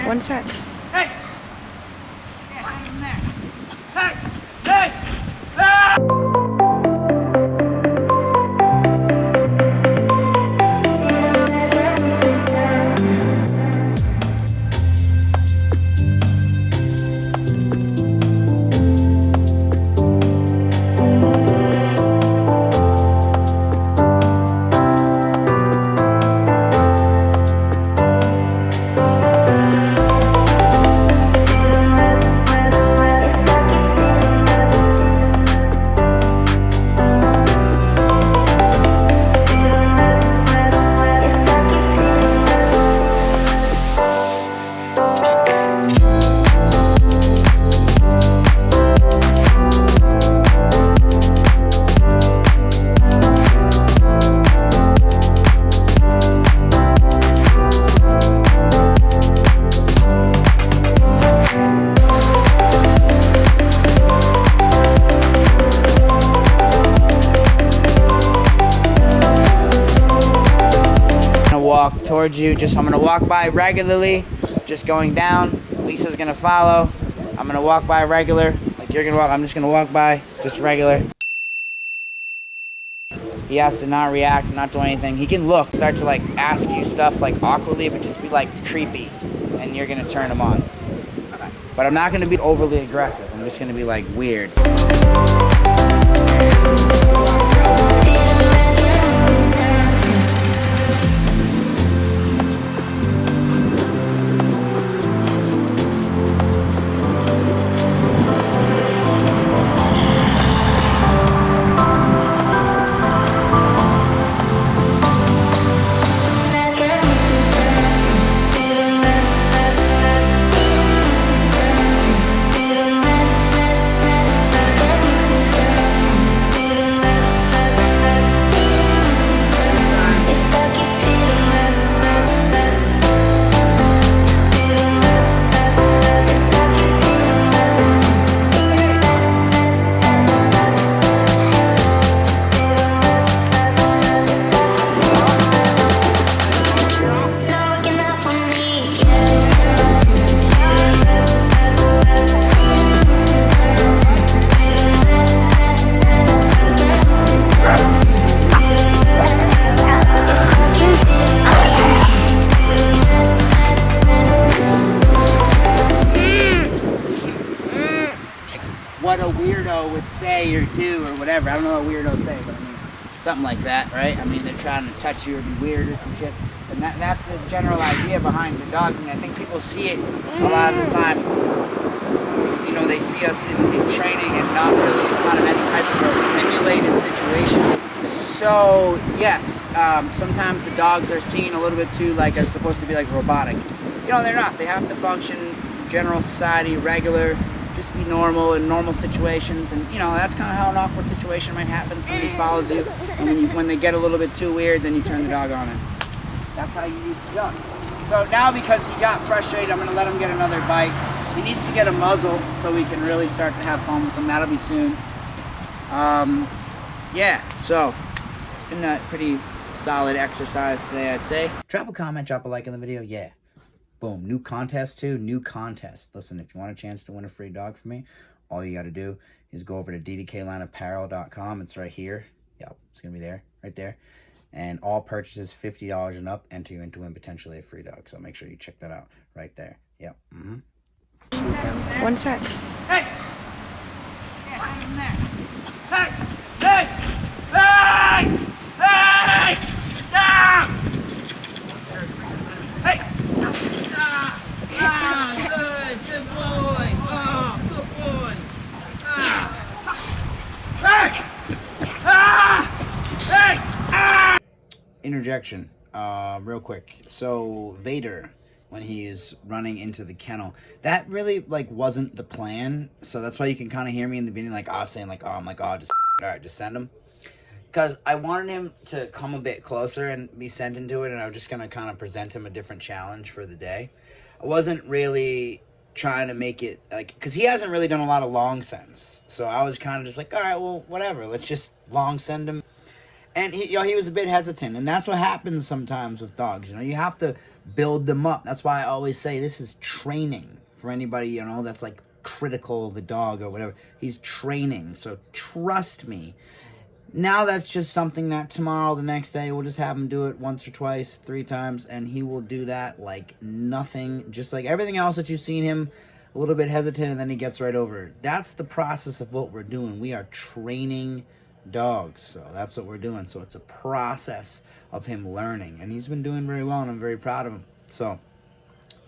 One sec. Hey! Yeah, hang him there. Hey! Hey! Ah! Walk towards you. I'm gonna walk by regularly, just going down. Lisa's gonna follow. I'm gonna walk by regular, like you're gonna walk. I'm just gonna walk by, just regular. He has to not react, not do anything. He can look, start to like ask you stuff like awkwardly, but just be like creepy, and you're gonna turn him on. But I'm not gonna be overly aggressive. I'm just gonna be like weird. What a weirdo would say or do or whatever. I don't know what weirdos say, but I mean, something like that, right? I mean, they're trying to touch you or be weird or some shit. And that's the general idea behind the dogs. And I think people see it a lot of the time. You know, they see us in training and not really in kind of any type of a simulated situation. So, yes, sometimes the dogs are seen a little bit too like as supposed to be like robotic. You know, they're not. They have to function general society, regular, just be normal in normal situations. And, you know, that's kind of how an awkward situation might happen. Somebody follows you, and when they get a little bit too weird, then you turn the dog on it. That's how you use the dog. So now, because he got frustrated, I'm going to let him get another bite. He needs to get a muzzle so we can really start to have fun with him. That'll be soon. Yeah, so it's been a pretty solid exercise today, I'd say. Drop a comment, drop a like in the video. Yeah. Boom. New contest too. New contest. Listen, if you want a chance to win a free dog from me, all you got to do is go over to ddklineapparel.com. It's right here. Yep, it's going to be there, right there. And all purchases $50 and up enter you into win potentially a free dog. So make sure you check that out right there. Yep. One sec. Hey! Yeah, hang him there. Hey! Hey! Hey! Hey! Ah! Hey! Ah! Good! Good boy! Oh, good boy! Ah! Hey! Ah! Hey! Ah! Interjection, real quick. So Vader, when he is running into the kennel, that really like wasn't the plan. So that's why you can kind of hear me in the beginning, like saying like, oh, I'm like, oh, just all right, just send him. Because I wanted him to come a bit closer and be sent into it, and I was just gonna kind of present him a different challenge for the day. I wasn't really trying to make it like, because he hasn't really done a lot of long sends. So I was kind of just like, all right, well, whatever, let's just long send him. And he was a bit hesitant, and that's what happens sometimes with dogs. You know, you have to build them up. That's why I always say this is training for anybody, you know, that's like critical of the dog or whatever. He's training. So trust me. Now that's just something that tomorrow, the next day, we'll just have him do it once or twice, 3 times, and he will do that like nothing, just like everything else that you've seen him a little bit hesitant, and then he gets right over it. That's the process of what we're doing. We are training dogs, so that's what we're doing. So it's a process of him learning, and he's been doing very well, and I'm very proud of him. So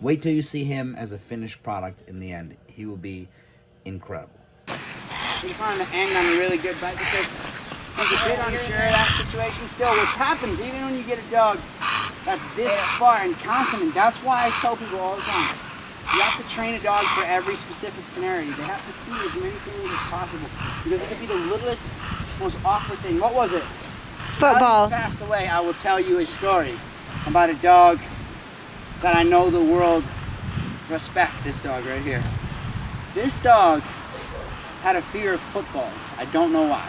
wait till you see him as a finished product in the end. He will be incredible. We found to end on a really good bite because there's a bit unsure of that situation still, which happens even when you get a dog that's this far and confident. That's why I tell people all the time, you have to train a dog for every specific scenario. They have to see as many things as possible because it could be the littlest, most awkward thing. What was it? Football. Now he passed away, I will tell you a story about a dog that I know the world respect. This dog right here. This dog had a fear of footballs. I don't know why.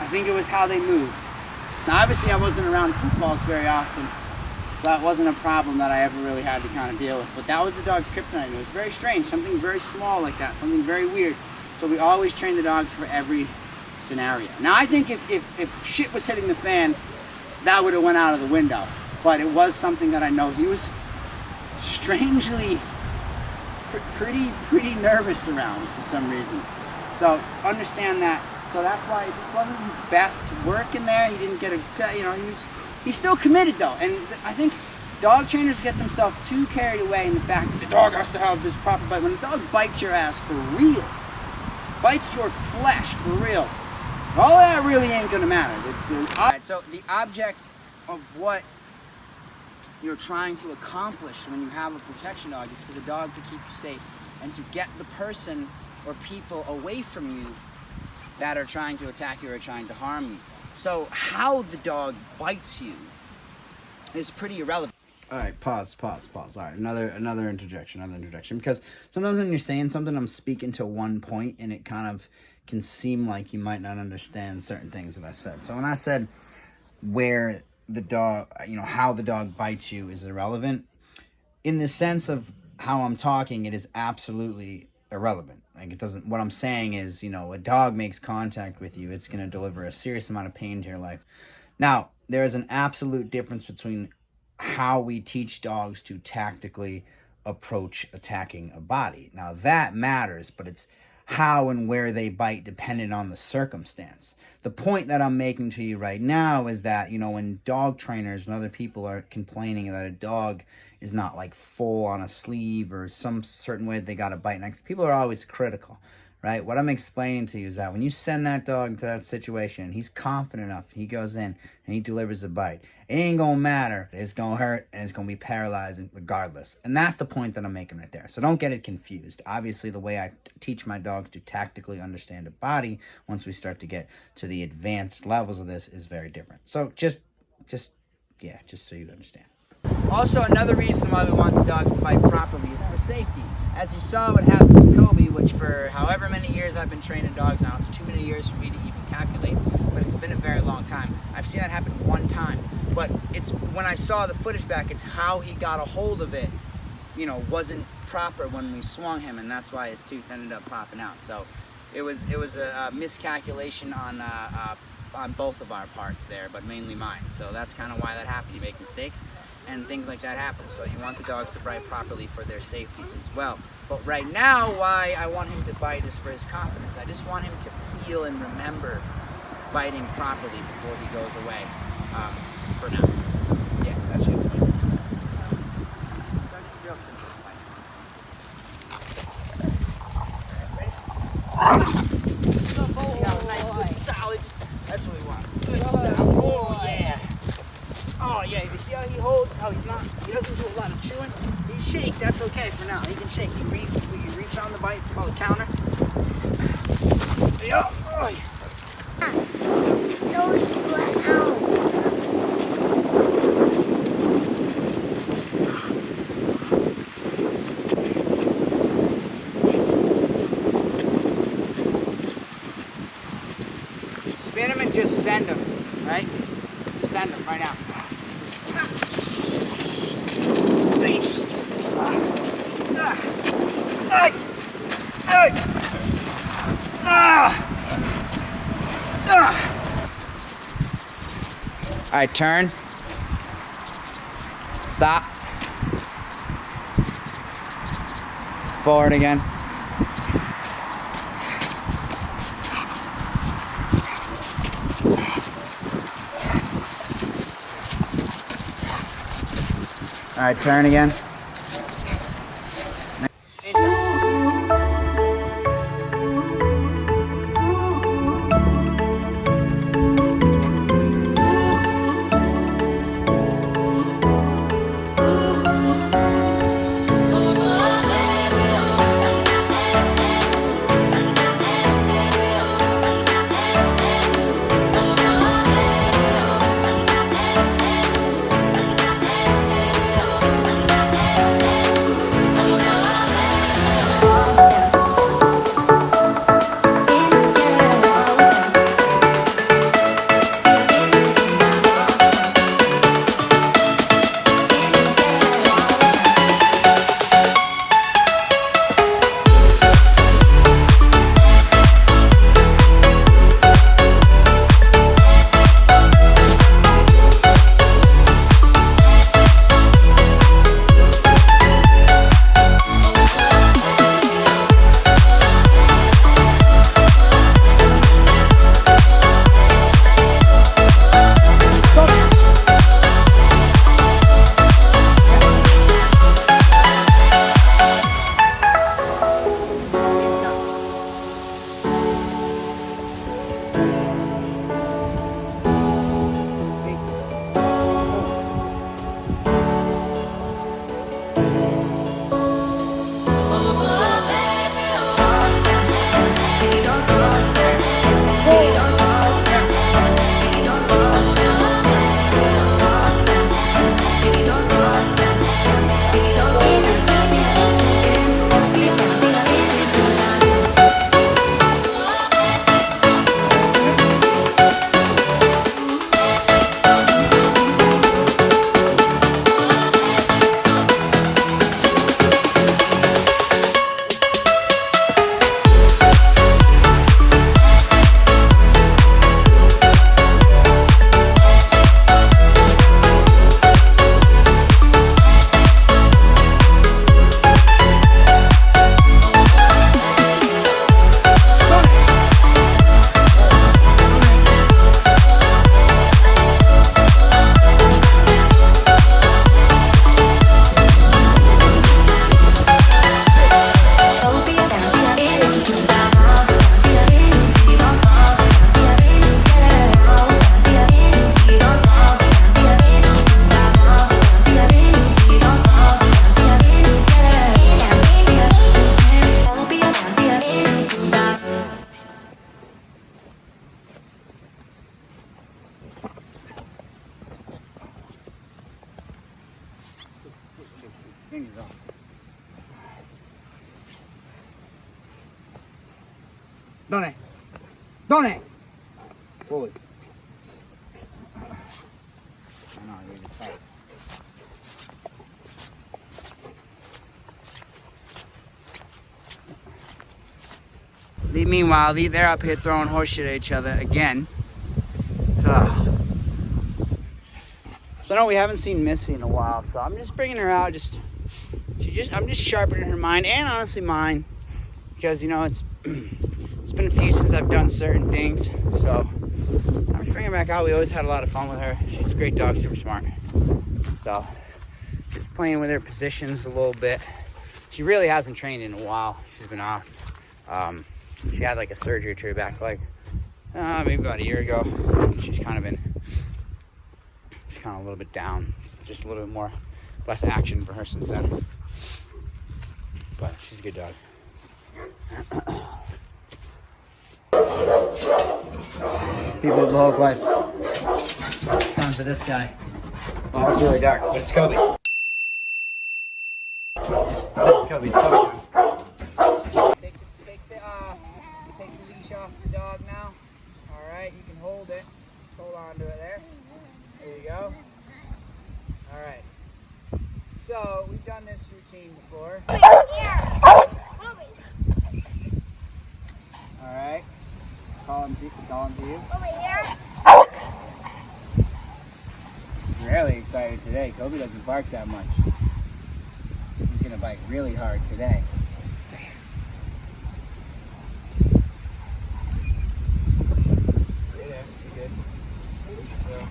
I think it was how they moved. Now obviously I wasn't around footballs very often, so that wasn't a problem that I ever really had to kind of deal with. But that was the dog's kryptonite. It was very strange, something very small like that, something very weird. So we always train the dogs for every scenario. Now I think if shit was hitting the fan, that would have went out of the window. But it was something that I know he was strangely pretty nervous around for some reason. So understand that. So that's why it just wasn't his best work in there. He didn't get a, you know, he's still committed though. And I think dog trainers get themselves too carried away in the fact that the dog has to have this proper bite. When the dog bites your ass for real, bites your flesh for real, all that really ain't gonna matter. So the object of what you're trying to accomplish when you have a protection dog is for the dog to keep you safe and to get the person or people away from you that are trying to attack you or trying to harm you. So how the dog bites you is pretty irrelevant. All right, pause. All right, another interjection, because sometimes when you're saying something, I'm speaking to one point, and it kind of can seem like you might not understand certain things that I said. So when I said where the dog, you know, how the dog bites you is irrelevant, in the sense of how I'm talking, it is absolutely irrelevant. Like, it doesn't, what I'm saying is, you know, a dog makes contact with you, it's going to deliver a serious amount of pain to your life. Now, there is an absolute difference between how we teach dogs to tactically approach attacking a body. Now, that matters, but it's how and where they bite depending on the circumstance. The point that I'm making to you right now is that, you know, when dog trainers and other people are complaining that a dog is not like full on a sleeve or some certain way that they got to bite next, people are always critical, right? What I'm explaining to you is that when you send that dog into that situation, he's confident enough, he goes in and he delivers a bite. It ain't gonna matter. It's gonna hurt and it's gonna be paralyzing regardless. And that's the point that I'm making right there. So don't get it confused. Obviously, the way I teach my dogs to tactically understand a body, once we start to get to the advanced levels of this, is very different. So just so you understand. Also, another reason why we want the dogs to bite properly is for safety. As you saw what happened with Kobe, which for however many years I've been training dogs now, it's too many years for me to even calculate, but it's been a very long time. I've seen that happen one time, but it's when I saw the footage back, it's how he got a hold of it, you know, wasn't proper when we swung him, and that's why his tooth ended up popping out. So it was a miscalculation on both of our parts there, but mainly mine. So that's kind of why that happened. You make mistakes and things like that happen. So you want the dogs to bite properly for their safety as well. But right now, why I want him to bite is for his confidence. I just want him to feel and remember biting properly before he goes away, for now. So yeah, that's it. So just real simple bite. See how nice, good, solid. That's what we want. Good, solid. Oh yeah. Oh yeah, you see how he holds, how he doesn't do a lot of chewing? He shake, that's okay for now. He can shake. You reach on the bite, it's called a counter. Yeah. Oh, yeah. Those were out. Spin him and just send him, right? Send him right now. Ay! Ay! Ah! Ah! All right, turn. Stop. Forward again. All right, turn again. Donne. Donne. Bully. Meanwhile, they're up here throwing horseshit at each other again. Ugh. So no, we haven't seen Missy in a while, so I'm just bringing her out. I'm just sharpening her mind, and honestly mine, because you know it's been a few since I've done certain things. So I'm just bringing her back out. We always had a lot of fun with her. She's a great dog, super smart. So just playing with her positions a little bit. She really hasn't trained in a while. She's been off. She had like a surgery to her back leg maybe about a year ago. She's kind of a little bit down. Just a little bit more, less action for her since then. But she's a good dog. People with low life. It's time for this guy. Oh, it's really dark, but it's Kobe. Kobe, it's Kobe. Take the leash off the dog now. All right, you can hold it. Just hold on to it there. There you go. All right. So we've done this routine before. floor. Here. Over Alright. Call him to you. here. He's really excited today. Kobe doesn't bark that much. He's gonna bite really hard today. Stay there, you're good. Still.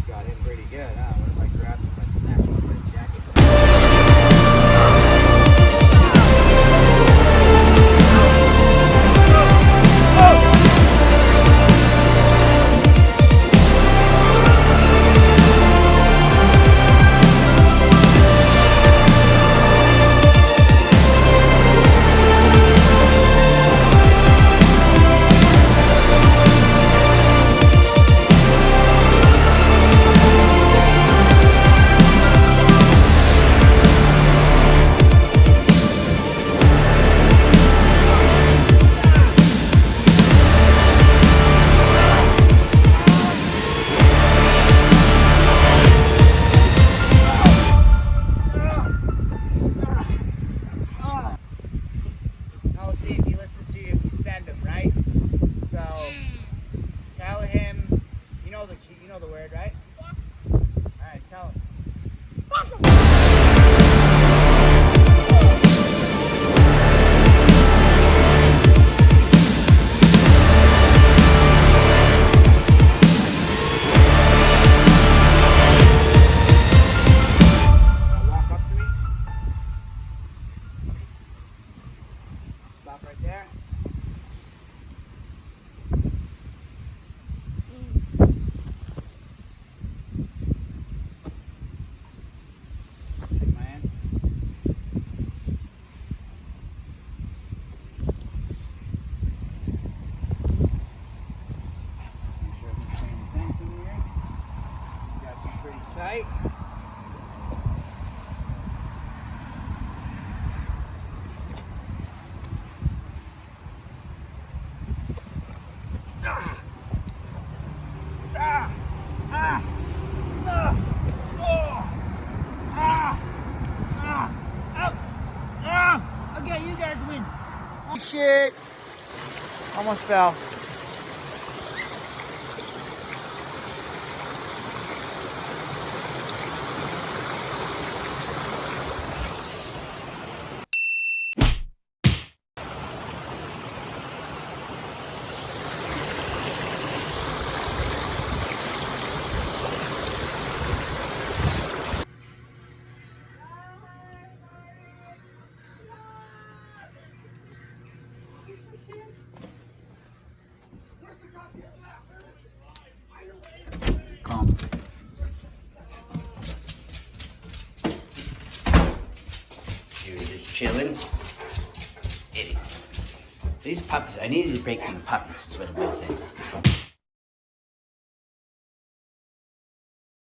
Got him pretty good, huh? What if I grabbed him and snatched him by his jacket? Now see if he listens to you if you send him, right? So tell him, you know the word, right? Yeah. Alright, tell him. Now walk up to me. Stop right there. Take my hand. Make sure he's paying attention here. Got you pretty tight. Okay, you guys win. Shit. Almost fell. Calm. You're just chilling. Idiot. These puppies, I needed to break from the puppies, is what I'm thinking.